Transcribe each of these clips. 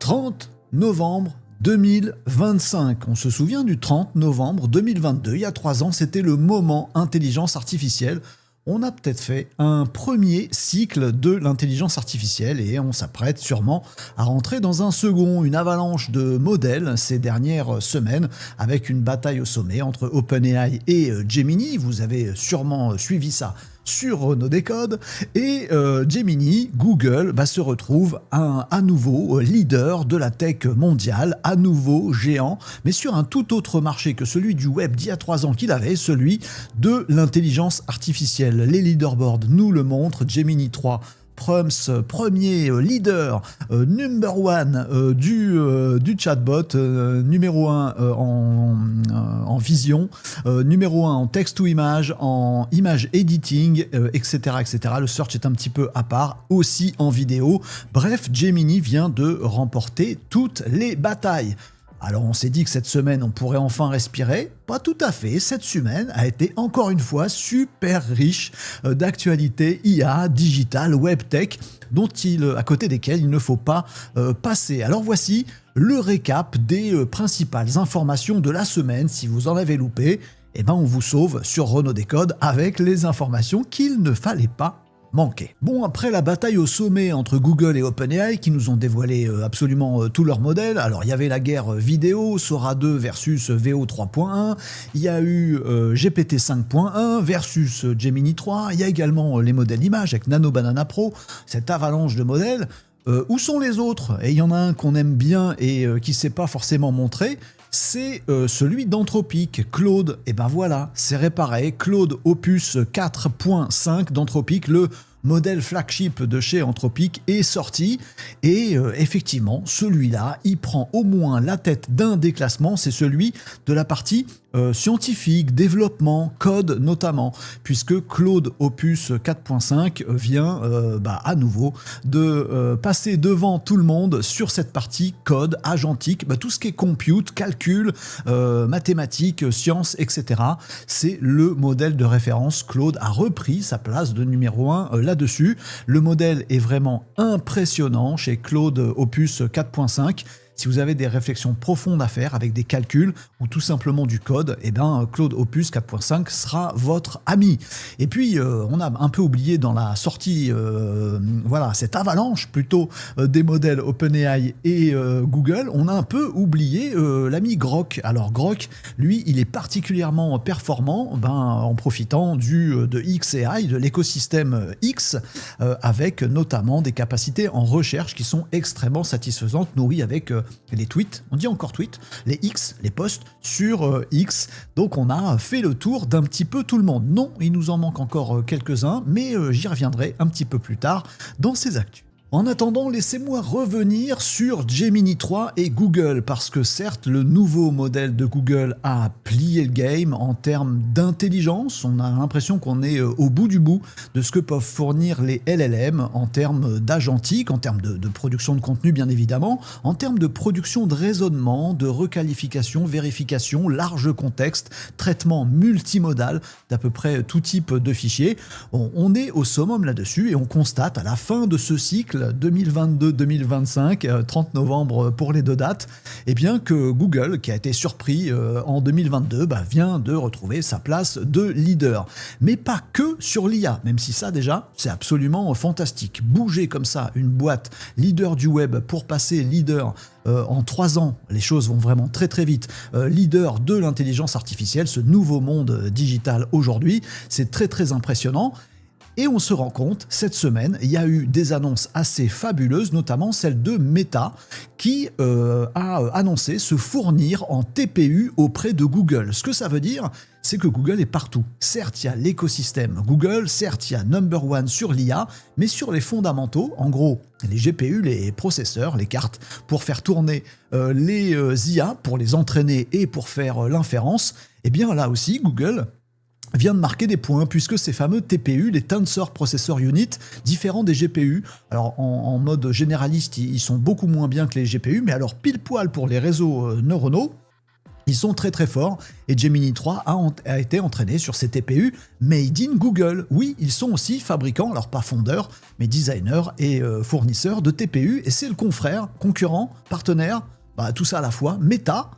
30 novembre 2025. On se souvient du 30 novembre 2022, il y a 3 ans, c'était le moment intelligence artificielle. On a peut-être fait un premier cycle de l'intelligence artificielle et on s'apprête sûrement à rentrer dans un second, une avalanche de modèles ces dernières semaines avec une bataille au sommet entre OpenAI et Gemini. Vous avez sûrement suivi ça sur Renaud Décode et Gemini, Google se retrouve à nouveau leader de la tech mondiale, à nouveau géant, mais sur un tout autre marché que celui du web d'il y a 3 ans qu'il avait, celui de l'intelligence artificielle. Les leaderboards nous le montrent, Gemini 3 premier leader, number one du chatbot, numéro 1 en vision, numéro 1 en text-to-image, en image editing, etc., etc. Le search est un petit peu à part, aussi en vidéo. Bref, Gemini vient de remporter toutes les batailles. Alors on s'est dit que cette semaine on pourrait enfin respirer, pas tout à fait, cette semaine a été encore une fois super riche d'actualités IA, digital, web tech, à côté desquelles il ne faut pas passer. Alors voici le récap des principales informations de la semaine. Si vous en avez loupé, on vous sauve sur Renaud Décode avec les informations qu'il ne fallait pas manqué. Bon, après la bataille au sommet entre Google et OpenAI qui nous ont dévoilé absolument tous leurs modèles, alors il y avait la guerre vidéo, Sora 2 versus Veo 3.1, il y a eu GPT 5.1 versus Gemini 3, il y a également les modèles images avec Nano Banana Pro, cette avalanche de modèles. Où sont les autres ? Et il y en a un qu'on aime bien et qui ne s'est pas forcément montré, c'est celui d'Anthropic, Claude. Et ben voilà, c'est réparé, Claude Opus 4.5 d'Anthropic, le modèle flagship de chez Anthropic est sorti et effectivement, celui-là, il prend au moins la tête d'un des classements, c'est celui de la partie scientifique, développement, code notamment, puisque Claude Opus 4.5 vient à nouveau de passer devant tout le monde sur cette partie code, agentique, tout ce qui est compute, calcul, mathématiques, sciences, etc. C'est le modèle de référence. Claude a repris sa place de numéro 1 là-dessus. Le modèle est vraiment impressionnant chez Claude Opus 4.5. Si vous avez des réflexions profondes à faire avec des calculs ou tout simplement du code, Claude Opus 4.5 sera votre ami. Et puis, on a un peu oublié dans la sortie, cette avalanche plutôt des modèles OpenAI et Google, on a un peu oublié l'ami Grok. Alors Grok, lui, il est particulièrement performant en profitant de xAI, de l'écosystème X, avec notamment des capacités en recherche qui sont extrêmement satisfaisantes, nourries avec les tweets, on dit encore tweets, les X, les posts sur X. Donc on a fait le tour d'un petit peu tout le monde. Non, il nous en manque encore quelques-uns, mais j'y reviendrai un petit peu plus tard dans ces actus. En attendant, laissez-moi revenir sur Gemini 3 et Google, parce que certes, le nouveau modèle de Google a plié le game en termes d'intelligence. On a l'impression qu'on est au bout du bout de ce que peuvent fournir les LLM en termes d'agentique, en termes de production de contenu bien évidemment, en termes de production de raisonnement, de requalification, vérification, large contexte, traitement multimodal d'à peu près tout type de fichiers. On est au summum là-dessus et on constate à la fin de ce cycle 2022-2025, 30 novembre pour les deux dates, que Google, qui a été surpris en 2022, vient de retrouver sa place de leader. Mais pas que sur l'IA, même si ça déjà, c'est absolument fantastique. Bouger comme ça une boîte leader du web pour passer leader en 3 ans, les choses vont vraiment très très vite. Leader de l'intelligence artificielle, ce nouveau monde digital aujourd'hui, c'est très très impressionnant. Et on se rend compte, cette semaine, il y a eu des annonces assez fabuleuses, notamment celle de Meta, qui a annoncé se fournir en TPU auprès de Google. Ce que ça veut dire, c'est que Google est partout. Certes, il y a l'écosystème Google, certes, il y a number one sur l'IA, mais sur les fondamentaux, en gros, les GPU, les processeurs, les cartes, pour faire tourner les IA, pour les entraîner et pour faire l'inférence, là aussi, Google vient de marquer des points puisque ces fameux TPU, les Tensor Processor Unit, différents des GPU, alors en mode généraliste, ils sont beaucoup moins bien que les GPU, mais alors pile poil pour les réseaux neuronaux, Ils sont très très forts et Gemini 3 a été entraîné sur ces TPU made in Google. Oui, ils sont aussi fabricants, alors pas fondeurs, mais designers et fournisseurs de TPU. Et c'est le confrère, concurrent, partenaire, tout ça à la fois, Meta,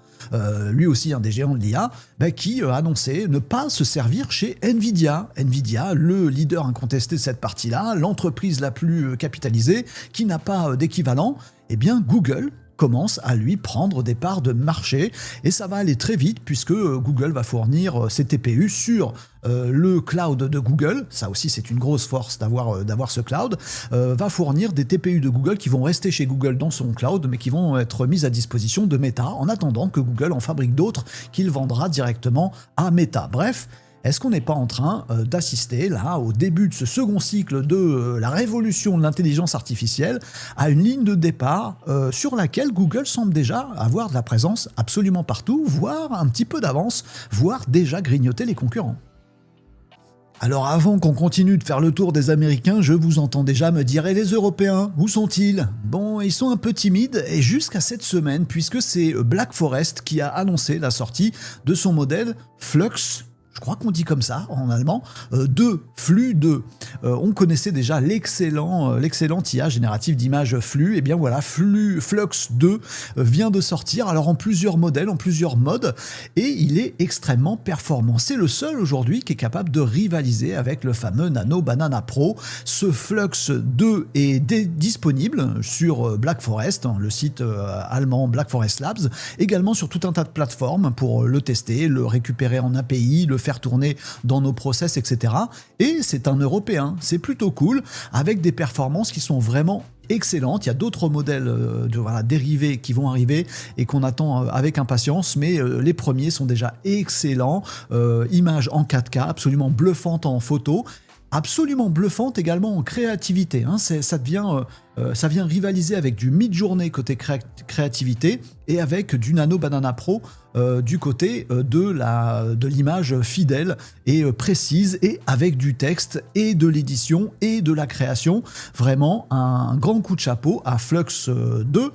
lui aussi un des géants de l'IA, qui a annoncé ne pas se servir chez Nvidia. Nvidia, le leader incontesté de cette partie-là, l'entreprise la plus capitalisée, qui n'a pas d'équivalent, eh bien Google commence à lui prendre des parts de marché et ça va aller très vite puisque Google va fournir ses TPU sur le cloud de Google, ça aussi c'est une grosse force d'avoir ce cloud, va fournir des TPU de Google qui vont rester chez Google dans son cloud mais qui vont être mises à disposition de Meta en attendant que Google en fabrique d'autres qu'il vendra directement à Meta. Bref, est-ce qu'on n'est pas en train d'assister, là, au début de ce second cycle de la révolution de l'intelligence artificielle, à une ligne de départ sur laquelle Google semble déjà avoir de la présence absolument partout, voire un petit peu d'avance, voire déjà grignoter les concurrents? Alors avant qu'on continue de faire le tour des Américains, je vous entends déjà me dire « Et les Européens, où sont-ils » Bon, ils sont un peu timides, et jusqu'à cette semaine, puisque c'est Black Forest qui a annoncé la sortie de son modèle Flux. Je crois qu'on dit comme ça en allemand, 2, Flux 2. On connaissait déjà l'excellent IA génératif d'images Flux, et bien voilà, Flux 2 vient de sortir, alors en plusieurs modèles, en plusieurs modes, et il est extrêmement performant. C'est le seul aujourd'hui qui est capable de rivaliser avec le fameux Nano Banana Pro. Ce Flux 2 est disponible sur Black Forest, le site allemand Black Forest Labs, également sur tout un tas de plateformes pour le tester, le récupérer en API, le faire tourner dans nos process, etc. Et c'est un européen, c'est plutôt cool, avec des performances qui sont vraiment excellentes. Il y a d'autres modèles dérivés qui vont arriver et qu'on attend avec impatience, mais les premiers sont déjà excellents. Images en 4K, absolument bluffantes en photo, absolument bluffante également en créativité. Ça vient rivaliser avec du Midjourney côté créativité et avec du Nano Banana Pro du côté de l'image fidèle et précise et avec du texte et de l'édition et de la création. Vraiment un grand coup de chapeau à Flux 2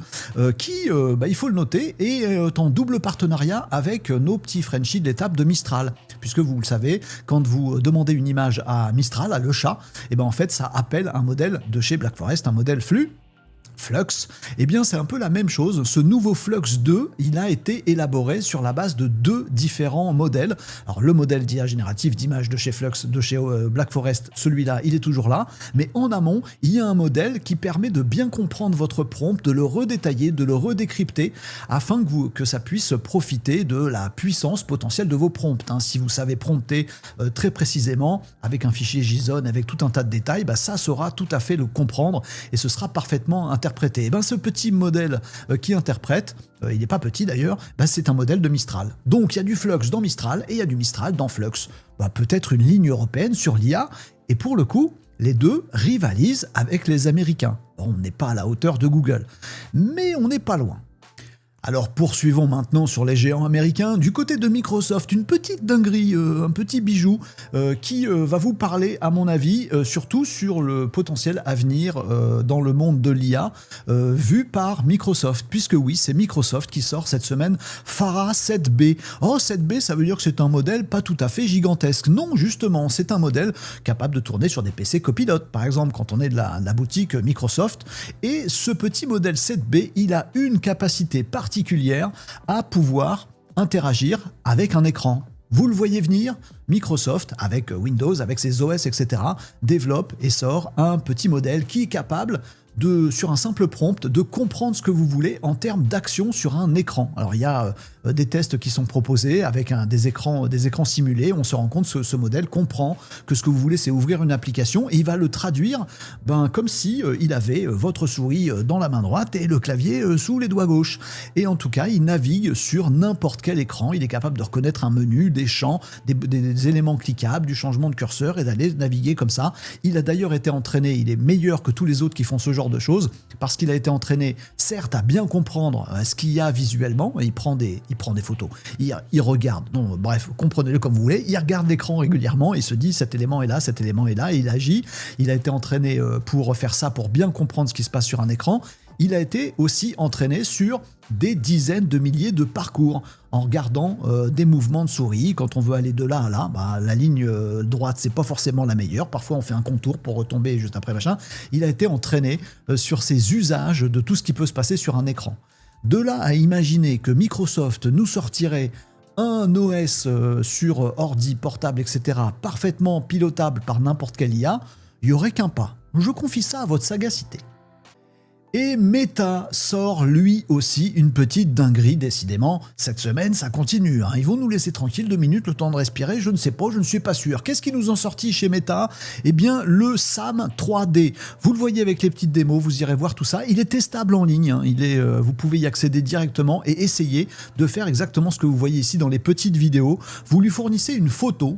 qui, il faut le noter, est en double partenariat avec nos petits Frenchies de l'étape de Mistral. Puisque vous le savez, quand vous demandez une image à Mistral, à Le Chat, et en fait ça appelle un modèle de chez Black Forest, un modèle Flux, eh bien c'est un peu la même chose. Ce nouveau Flux 2, il a été élaboré sur la base de 2 différents modèles. Alors le modèle d'IA génératif d'image de chez Flux, de chez Black Forest, celui-là, il est toujours là. Mais en amont, il y a un modèle qui permet de bien comprendre votre prompt, de le redétailler, de le redécrypter, afin que ça puisse profiter de la puissance potentielle de vos prompts. Si vous savez prompter très précisément, avec un fichier JSON, avec tout un tas de détails, ça saura tout à fait le comprendre et ce sera parfaitement interprété. Ce petit modèle qui interprète, il n'est pas petit d'ailleurs, c'est un modèle de Mistral. Donc il y a du Flux dans Mistral et il y a du Mistral dans Flux. Peut-être une ligne européenne sur l'IA, et pour le coup, les deux rivalisent avec les Américains. Bon, on n'est pas à la hauteur de Google, mais on n'est pas loin. Alors poursuivons maintenant sur les géants américains. Du côté de Microsoft, une petite dinguerie, un petit bijou qui va vous parler, à mon avis, surtout sur le potentiel à venir dans le monde de l'IA vu par Microsoft. Puisque oui, c'est Microsoft qui sort cette semaine Phara 7B. Oh, 7B, ça veut dire que c'est un modèle pas tout à fait gigantesque. Non, justement, c'est un modèle capable de tourner sur des PC Copilot, par exemple, quand on est de la boutique Microsoft. Et ce petit modèle 7B, il a une capacité particulière à pouvoir interagir avec un écran. Vous le voyez venir, Microsoft, avec Windows, avec ses OS, etc., développe et sort un petit modèle qui est capable sur un simple prompt, de comprendre ce que vous voulez en termes d'action sur un écran. Alors il y a des tests qui sont proposés avec des écrans simulés. On se rend compte que ce modèle comprend que ce que vous voulez, c'est ouvrir une application et il va le traduire comme si il avait votre souris dans la main droite et le clavier sous les doigts gauches. Et en tout cas, il navigue sur n'importe quel écran. Il est capable de reconnaître un menu, des champs, des éléments cliquables, du changement de curseur et d'aller naviguer comme ça. Il a d'ailleurs été entraîné, il est meilleur que tous les autres qui font ce genre de choses, parce qu'il a été entraîné, certes, à bien comprendre ce qu'il y a visuellement. Il prend des photos, il regarde, bref, comprenez-le comme vous voulez, il regarde l'écran régulièrement, il se dit cet élément est là, et il agit. Il a été entraîné pour faire ça, pour bien comprendre ce qui se passe sur un écran. il a été aussi entraîné sur des dizaines de milliers de parcours en regardant des mouvements de souris. Quand on veut aller de là à là, la ligne droite, c'est pas forcément la meilleure. Parfois, on fait un contour pour retomber juste après machin. Il a été entraîné sur ses usages de tout ce qui peut se passer sur un écran. De là à imaginer que Microsoft nous sortirait un OS sur ordi, portable, etc., parfaitement pilotable par n'importe quelle IA, il n'y aurait qu'un pas. Je confie ça à votre sagacité. Et Meta sort lui aussi une petite dinguerie, décidément. Cette semaine, ça continue. Ils vont nous laisser tranquille 2 minutes, le temps de respirer, je ne sais pas, je ne suis pas sûr. Qu'est-ce qu'ils nous ont sorti chez Meta ? Eh bien, le SAM 3D. Vous le voyez avec les petites démos, vous irez voir tout ça. Il est testable en ligne, vous pouvez y accéder directement et essayer de faire exactement ce que vous voyez ici dans les petites vidéos. Vous lui fournissez une photo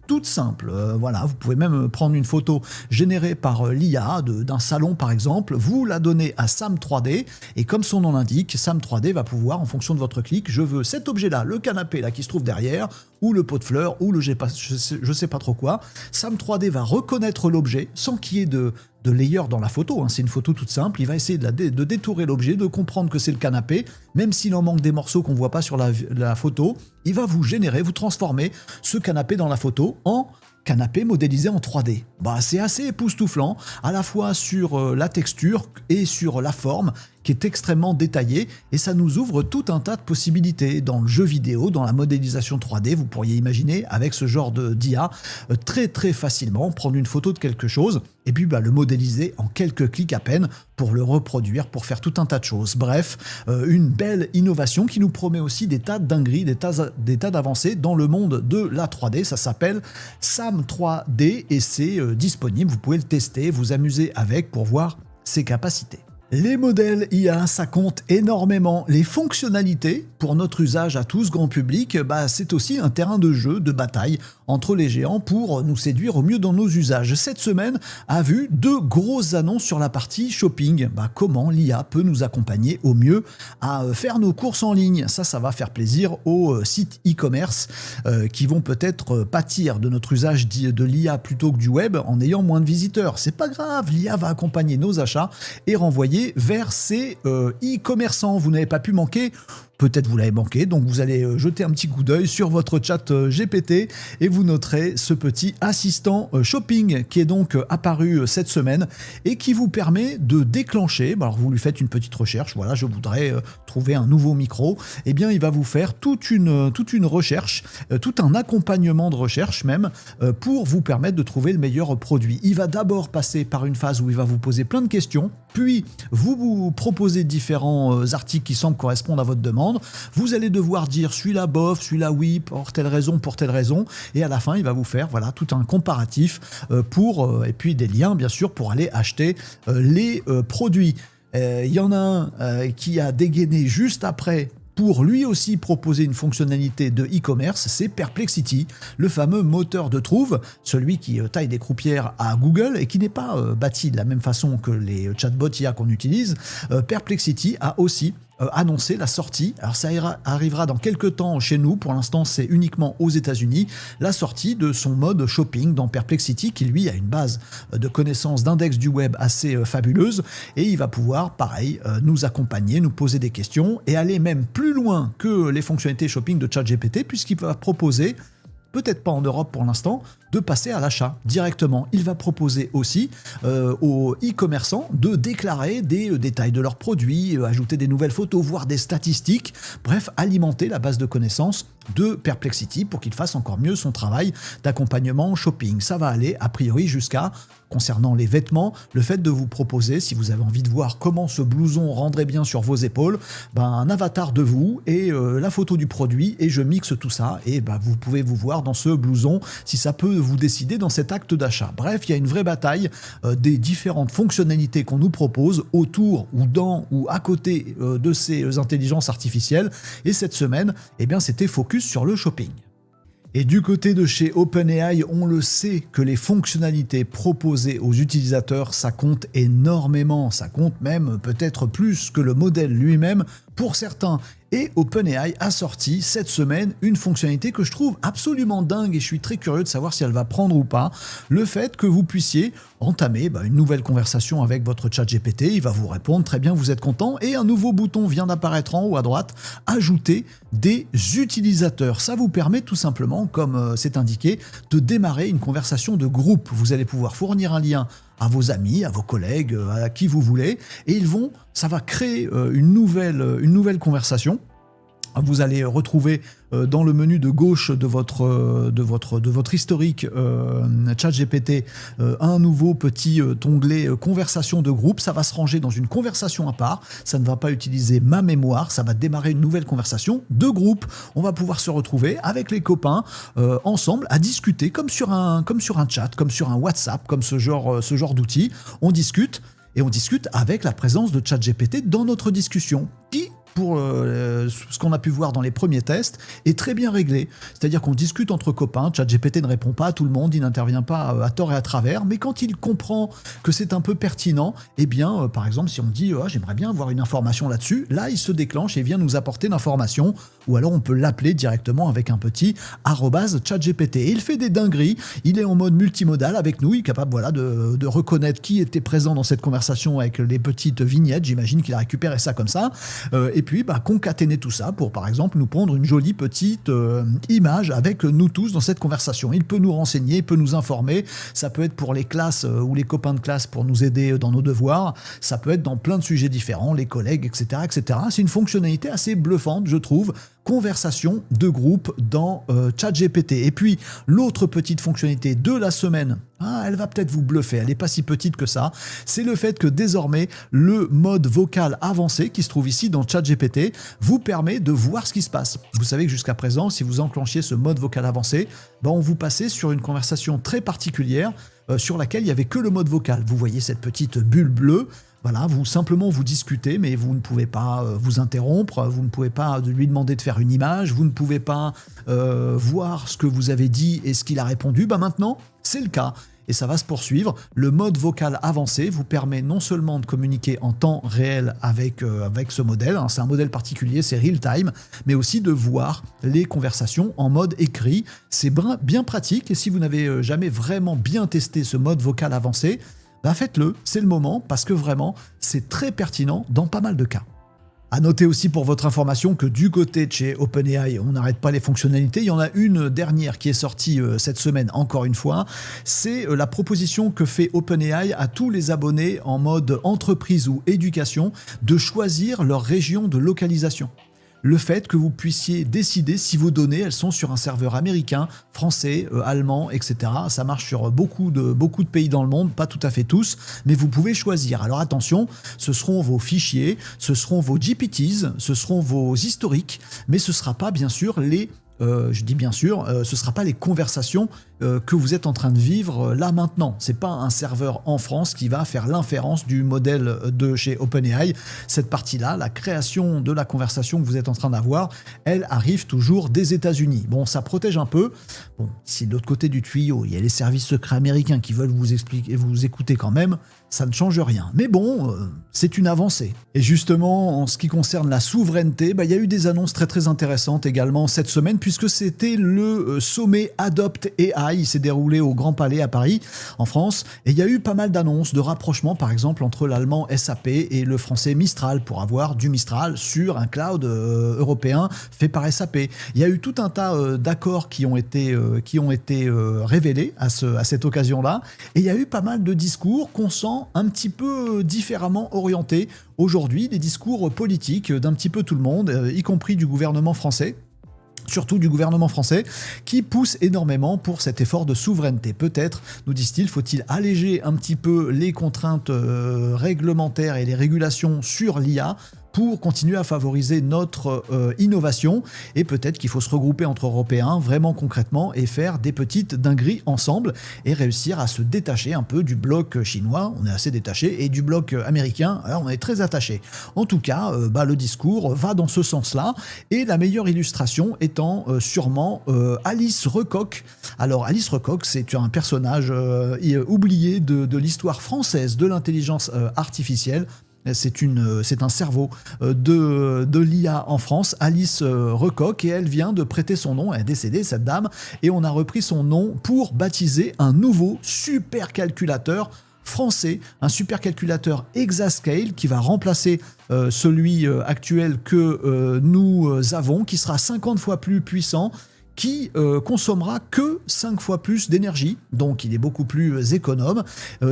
toute simple. Vous pouvez même prendre une photo générée par l'IA d'un salon par exemple, vous la donner à SAM 3D et comme son nom l'indique, SAM 3D va pouvoir, en fonction de votre clic, je veux cet objet-là, le canapé là qui se trouve derrière, ou le pot de fleurs, ou je sais pas trop quoi. SAM 3D va reconnaître l'objet sans qu'il y ait de layer dans la photo, c'est une photo toute simple, il va essayer de détourer l'objet, de comprendre que c'est le canapé, même s'il en manque des morceaux qu'on voit pas sur la photo, il va vous transformer ce canapé dans la photo en canapé modélisé en 3D. C'est assez époustouflant, à la fois sur la texture et sur la forme, qui est extrêmement détaillée, et ça nous ouvre tout un tas de possibilités. Dans le jeu vidéo, dans la modélisation 3D, vous pourriez imaginer, avec ce genre d'IA, très très facilement prendre une photo de quelque chose, et puis le modéliser en quelques clics à peine, pour le reproduire, pour faire tout un tas de choses. Bref, une belle innovation qui nous promet aussi des tas de dingueries, des tas d'avancées dans le monde de la 3D. Ça s'appelle SAM 3D et c'est disponible. Vous pouvez le tester, vous amuser avec pour voir ses capacités. Les modèles IA, ça compte énormément. Les fonctionnalités, pour notre usage à tous, grand public, c'est aussi un terrain de jeu, de bataille entre les géants pour nous séduire au mieux dans nos usages. Cette semaine a vu 2 grosses annonces sur la partie shopping. Comment l'IA peut nous accompagner au mieux à faire nos courses en ligne. Ça va faire plaisir aux sites e-commerce qui vont peut-être pâtir de notre usage de l'IA plutôt que du web en ayant moins de visiteurs. C'est pas grave, l'IA va accompagner nos achats et renvoyer vers ces e-commerçants. Vous n'avez pas pu manquer, peut-être vous l'avez manqué, donc vous allez jeter un petit coup d'œil sur votre chat GPT et vous noterez ce petit assistant shopping qui est donc apparu cette semaine et qui vous permet de déclencher, alors vous lui faites une petite recherche, voilà, je voudrais trouver un nouveau micro, et bien il va vous faire toute une recherche, tout un accompagnement de recherche même, pour vous permettre de trouver le meilleur produit. Il va d'abord passer par une phase où il va vous poser plein de questions, puis vous proposez différents articles qui semblent correspondre à votre demande. Vous allez devoir dire celui-là bof, celui-là oui, pour telle raison, et à la fin il va vous faire tout un comparatif et puis des liens bien sûr pour aller acheter les produits. Il y en a un qui a dégainé juste après pour lui aussi proposer une fonctionnalité de e-commerce, c'est Perplexity, le fameux moteur de trouve, celui qui taille des croupières à Google et qui n'est pas bâti de la même façon que les chatbots IA qu'on utilise. Perplexity a aussi annoncé la sortie, alors ça arrivera dans quelques temps chez nous, pour l'instant c'est uniquement aux États-Unis, la sortie de son mode shopping dans Perplexity qui lui a une base de connaissances d'index du web assez fabuleuse et il va pouvoir pareil nous accompagner, nous poser des questions et aller même plus loin que les fonctionnalités shopping de ChatGPT puisqu'il va proposer, peut-être pas en Europe pour l'instant, de passer à l'achat directement. Il va proposer aussi aux e-commerçants de déclarer des détails de leurs produits, ajouter des nouvelles photos, voire des statistiques, bref, alimenter la base de connaissances de Perplexity pour qu'il fasse encore mieux son travail d'accompagnement shopping. Ça va aller a priori jusqu'à, concernant les vêtements, le fait de vous proposer, si vous avez envie de voir comment ce blouson rendrait bien sur vos épaules, un avatar de vous et la photo du produit et je mixe tout ça et vous pouvez vous voir dans ce blouson si ça peut vous décider dans cet acte d'achat. Bref, il y a une vraie bataille des différentes fonctionnalités qu'on nous propose autour ou dans ou à côté de ces intelligences artificielles et cette semaine, c'était focus sur le shopping. Et du côté de chez OpenAI, on le sait que les fonctionnalités proposées aux utilisateurs, ça compte énormément, ça compte même peut-être plus que le modèle lui-même pour certains. Et OpenAI a sorti cette semaine une fonctionnalité que je trouve absolument dingue et je suis très curieux de savoir si elle va prendre ou pas. Le fait que vous puissiez entamer une nouvelle conversation avec votre chat GPT, il va vous répondre, très bien, vous êtes content, et un nouveau bouton vient d'apparaître en haut à droite, ajouter des utilisateurs. Ça vous permet tout simplement, comme c'est indiqué, de démarrer une conversation de groupe. Vous allez pouvoir fournir un lien à vos amis, à vos collègues, à qui vous voulez, et ça va créer une nouvelle conversation. Vous allez retrouver dans le menu de gauche de votre historique ChatGPT un nouveau petit onglet conversation de groupe. Ça va se ranger dans une conversation à part. Ça ne va pas utiliser ma mémoire. Ça va démarrer une nouvelle conversation de groupe. On va pouvoir se retrouver avec les copains ensemble à discuter comme sur un chat, comme sur un WhatsApp, comme ce genre d'outil. On discute avec la présence de ChatGPT dans notre discussion qui, pour ce qu'on a pu voir dans les premiers tests, est très bien réglé. C'est-à-dire qu'on discute entre copains, ChatGPT ne répond pas à tout le monde, il n'intervient pas à tort et à travers, mais quand il comprend que c'est un peu pertinent, eh bien, par exemple, si on dit « j'aimerais bien avoir une information là-dessus », là, il se déclenche et vient nous apporter l'information, ou alors on peut l'appeler directement avec un petit @ChatGPT. Et il fait des dingueries, il est en mode multimodal avec nous, il est capable de reconnaître qui était présent dans cette conversation avec les petites vignettes, j'imagine qu'il a récupéré ça comme ça, et puis concaténer tout ça pour, par exemple, nous prendre une jolie petite image avec nous tous dans cette conversation. Il peut nous renseigner, il peut nous informer, ça peut être pour les classes ou les copains de classe pour nous aider dans nos devoirs, ça peut être dans plein de sujets différents, les collègues, etc. etc. C'est une fonctionnalité assez bluffante, je trouve, conversation de groupe dans ChatGPT. Et puis, l'autre petite fonctionnalité de la semaine, elle va peut-être vous bluffer, elle n'est pas si petite que ça, c'est le fait que désormais, le mode vocal avancé qui se trouve ici dans ChatGPT vous permet de voir ce qui se passe. Vous savez que jusqu'à présent, si vous enclenchiez ce mode vocal avancé, on vous passait sur une conversation très particulière sur laquelle il n'y avait que le mode vocal. Vous voyez cette petite bulle bleue. Voilà, vous discutez, mais vous ne pouvez pas vous interrompre, vous ne pouvez pas lui demander de faire une image, vous ne pouvez pas voir ce que vous avez dit et ce qu'il a répondu. Maintenant, c'est le cas. Et ça va se poursuivre. Le mode vocal avancé vous permet non seulement de communiquer en temps réel avec ce modèle, c'est un modèle particulier, c'est real time, mais aussi de voir les conversations en mode écrit. C'est bien pratique, et si vous n'avez jamais vraiment bien testé ce mode vocal avancé, faites-le, c'est le moment, parce que vraiment, c'est très pertinent dans pas mal de cas. À noter aussi pour votre information que du côté de chez OpenAI, on n'arrête pas les fonctionnalités. Il y en a une dernière qui est sortie cette semaine, encore une fois. C'est la proposition que fait OpenAI à tous les abonnés en mode entreprise ou éducation de choisir leur région de localisation. Le fait que vous puissiez décider si vos données, elles sont sur un serveur américain, français, allemand, etc. Ça marche sur beaucoup de pays dans le monde, pas tout à fait tous, mais vous pouvez choisir. Alors attention, ce seront vos fichiers, ce seront vos GPTs, ce seront vos historiques, mais ce ne sera pas bien sûr ce ne sera pas les conversations que vous êtes en train de vivre là maintenant. Ce n'est pas un serveur en France qui va faire l'inférence du modèle de chez OpenAI. Cette partie-là, la création de la conversation que vous êtes en train d'avoir, elle arrive toujours des États-Unis. Bon, ça protège un peu. Bon, si de l'autre côté du tuyau, il y a les services secrets américains qui veulent vous écouter quand même, ça ne change rien. Mais bon, c'est une avancée. Et justement, en ce qui concerne la souveraineté, il y a eu des annonces très très intéressantes également cette semaine, puisque c'était le sommet Adopt AI. Il s'est déroulé au Grand Palais à Paris, en France, et il y a eu pas mal d'annonces de rapprochement, par exemple, entre l'allemand SAP et le français Mistral, pour avoir du Mistral sur un cloud européen fait par SAP. Il y a eu tout un tas d'accords qui ont été révélés à cette occasion-là, et il y a eu pas mal de discours qu'on sent un petit peu différemment orientés aujourd'hui, des discours politiques d'un petit peu tout le monde, y compris du gouvernement français. Surtout du gouvernement français, qui pousse énormément pour cet effort de souveraineté. Peut-être, nous disent-ils, faut-il alléger un petit peu les contraintes réglementaires et les régulations sur l'IA pour continuer à favoriser notre innovation, et peut-être qu'il faut se regrouper entre Européens vraiment concrètement et faire des petites dingueries ensemble et réussir à se détacher un peu du bloc chinois, on est assez détaché, et du bloc américain, alors on est très attaché. En tout cas, le discours va dans ce sens-là, et la meilleure illustration étant sûrement Alice Recoq. Alors Alice Recoq, c'est un personnage oublié de l'histoire française de l'intelligence artificielle. C'est un cerveau de l'IA en France, Alice Recoq, et elle vient de prêter son nom, elle est décédée cette dame, et on a repris son nom pour baptiser un nouveau supercalculateur français, un supercalculateur Exascale qui va remplacer celui actuel que nous avons, qui sera 50 fois plus puissant, qui consommera que 5 fois plus d'énergie, donc il est beaucoup plus économe.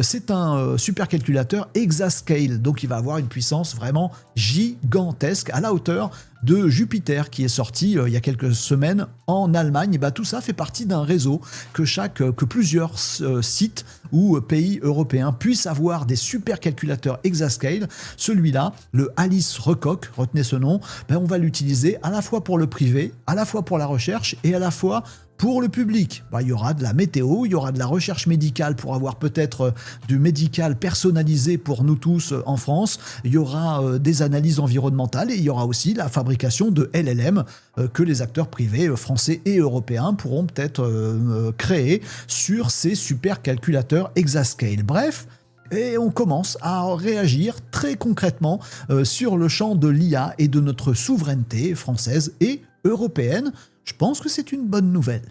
C'est un supercalculateur Exascale, donc il va avoir une puissance vraiment gigantesque, à la hauteur de Jupiter, qui est sorti il y a quelques semaines en Allemagne. Et bah, tout ça fait partie d'un réseau que plusieurs sites ou pays européens puissent avoir des supercalculateurs Exascale. Celui-là, le Alice Recoq, retenez ce nom, on va l'utiliser à la fois pour le privé, à la fois pour la recherche et à la fois pour le public. Il y aura de la météo, il y aura de la recherche médicale pour avoir peut-être du médical personnalisé pour nous tous en France, il y aura des analyses environnementales et il y aura aussi la fabrication de LLM que les acteurs privés français et européens pourront peut-être créer sur ces supercalculateurs Exascale. Bref, et on commence à réagir très concrètement sur le champ de l'IA et de notre souveraineté française et européenne. Je pense que c'est une bonne nouvelle.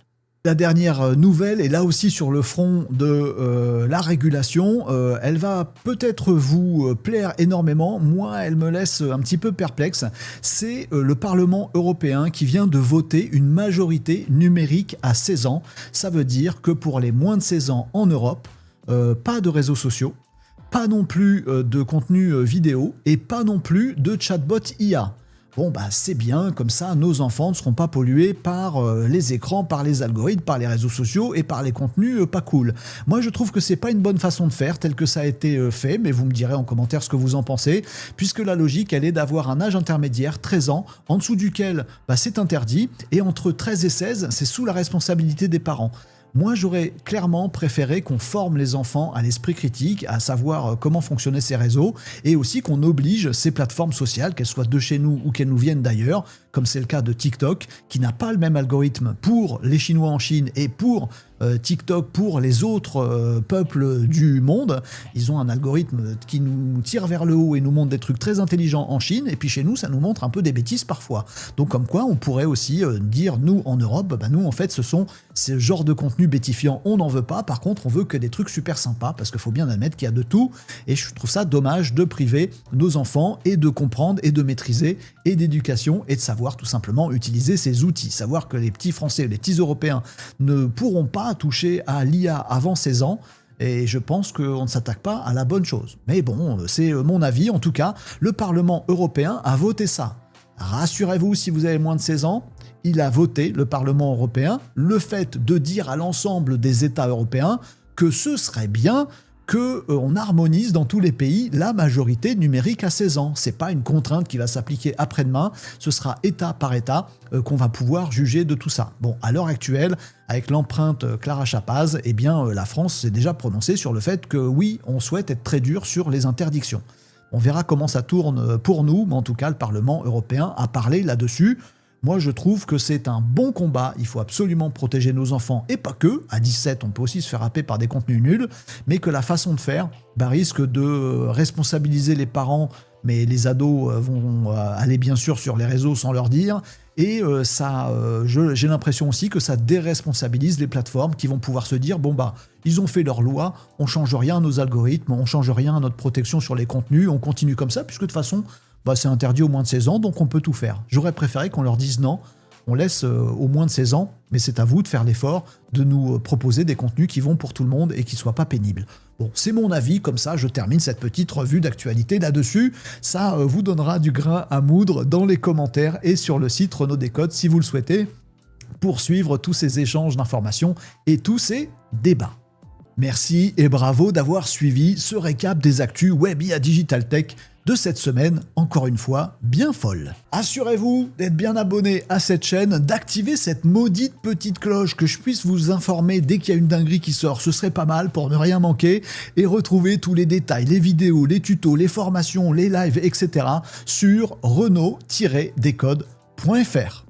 La dernière nouvelle est là aussi sur le front de la régulation. Elle va peut-être vous plaire énormément. Moi, elle me laisse un petit peu perplexe. C'est le Parlement européen qui vient de voter une majorité numérique à 16 ans. Ça veut dire que pour les moins de 16 ans en Europe, pas de réseaux sociaux, pas non plus de contenu vidéo et pas non plus de chatbot IA. Bon, c'est bien, comme ça, nos enfants ne seront pas pollués par les écrans, par les algorithmes, par les réseaux sociaux et par les contenus pas cool. Moi, je trouve que c'est pas une bonne façon de faire, tel que ça a été fait, mais vous me direz en commentaire ce que vous en pensez, puisque la logique, elle est d'avoir un âge intermédiaire, 13 ans, en dessous duquel c'est interdit, et entre 13 et 16, c'est sous la responsabilité des parents. Moi, j'aurais clairement préféré qu'on forme les enfants à l'esprit critique, à savoir comment fonctionnaient ces réseaux, et aussi qu'on oblige ces plateformes sociales, qu'elles soient de chez nous ou qu'elles nous viennent d'ailleurs, comme c'est le cas de TikTok, qui n'a pas le même algorithme pour les Chinois en Chine et pour TikTok pour les autres peuples du monde. Ils ont un algorithme qui nous tire vers le haut et nous montre des trucs très intelligents en Chine, et puis chez nous, ça nous montre un peu des bêtises parfois. Donc comme quoi, on pourrait aussi dire, nous, en Europe, nous, en fait, ce sont ces genres de contenus bêtifiants, on n'en veut pas. Par contre, on veut que des trucs super sympas, parce qu'il faut bien admettre qu'il y a de tout, et je trouve ça dommage de priver nos enfants et de comprendre et de maîtriser et d'éducation et de savoir tout simplement utiliser ces outils. Savoir que les petits Français, les petits Européens ne pourront pas toucher à l'IA avant 16 ans, et je pense qu'on ne s'attaque pas à la bonne chose. Mais bon, c'est mon avis. En tout cas, le Parlement européen a voté ça. Rassurez-vous, si vous avez moins de 16 ans, il a voté, le Parlement européen, le fait de dire à l'ensemble des États européens que ce serait bien qu'on harmonise dans tous les pays la majorité numérique à 16 ans. C'est pas une contrainte qui va s'appliquer après-demain, ce sera État par État qu'on va pouvoir juger de tout ça. Bon, à l'heure actuelle, avec l'empreinte Clara Chapaz, la France s'est déjà prononcée sur le fait que oui, on souhaite être très dur sur les interdictions. On verra comment ça tourne pour nous, mais en tout cas, le Parlement européen a parlé là-dessus. Moi, je trouve que c'est un bon combat. Il faut absolument protéger nos enfants, et pas que. À 17, on peut aussi se faire happer par des contenus nuls, mais que la façon de faire risque de responsabiliser les parents, mais les ados vont aller bien sûr sur les réseaux sans leur dire, et j'ai l'impression aussi que ça déresponsabilise les plateformes qui vont pouvoir se dire, ils ont fait leur loi, on change rien à nos algorithmes, on change rien à notre protection sur les contenus, on continue comme ça, puisque de toute façon, c'est interdit aux moins de 16 ans, donc on peut tout faire. J'aurais préféré qu'on leur dise non, on laisse aux moins de 16 ans, mais c'est à vous de faire l'effort de nous proposer des contenus qui vont pour tout le monde et qui ne soient pas pénibles. Bon, c'est mon avis, comme ça je termine cette petite revue d'actualité là-dessus. Ça vous donnera du grain à moudre dans les commentaires et sur le site Renaud Décode si vous le souhaitez, pour suivre tous ces échanges d'informations et tous ces débats. Merci et bravo d'avoir suivi ce récap des actus web IA Digital Tech de cette semaine, encore une fois, bien folle. Assurez-vous d'être bien abonné à cette chaîne, d'activer cette maudite petite cloche, que je puisse vous informer dès qu'il y a une dinguerie qui sort, ce serait pas mal pour ne rien manquer, et retrouver tous les détails, les vidéos, les tutos, les formations, les lives, etc. sur renaud-décode.fr.